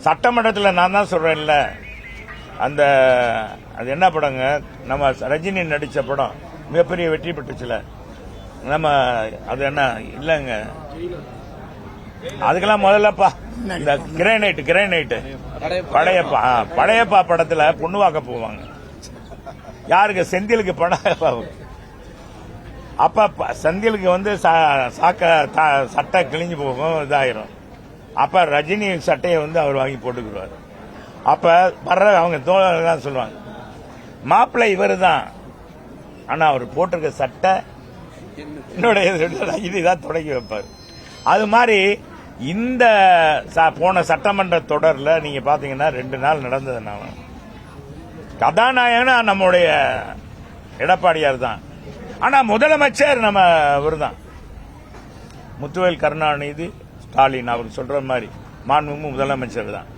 சட்டமன்றத்தில் நான் தான் சொல்றேன்ல, அந்த அது என்ன படங்க, நம்ம ரஜினி நடிச்ச படம் மிகப்பெரிய வெற்றி பெற்றுச்சுல, நம்ம அது என்ன இல்லங்க, அதுக்கெல்லாம் முதல்லப்பா இந்த கிரேனைட் படையப்பா படத்துல பொண்ணு வாக்க போவாங்க. யாருக்கு? செந்திலுக்கு படையப்பா. அப்ப செந்திலுக்கு வந்து சட்டை கிழிஞ்சு போகும், இதாயிரும். அப்ப ரஜினி சட்டையை வந்து அவர் வாங்கி போட்டுக்குவார். அப்ப வர்ற அவங்க தோழர்கள் தான் சொல்லுவாங்க, மாப்பிள்ளை இவரு தான், ஆனா அவர் போட்டிருக்க சட்டை என்னுடைய ரஜினி தான் தொடங்கி வைப்பார். அது மாதிரி இந்த போன சட்டமன்ற தொடர்ல நீங்க பாத்தீங்கன்னா 2 நாள் நடந்ததுனால கதாநாயகனா நம்முடைய எடப்பாடியார் தான். ஆனா முதலமைச்சர் நம்ம இவர் தான், முத்துவேல் கருணாநிதி ஸ்டாலின். அவர் சொல்ற மாதிரி மாண்புமிகு முதலமைச்சர் தான்.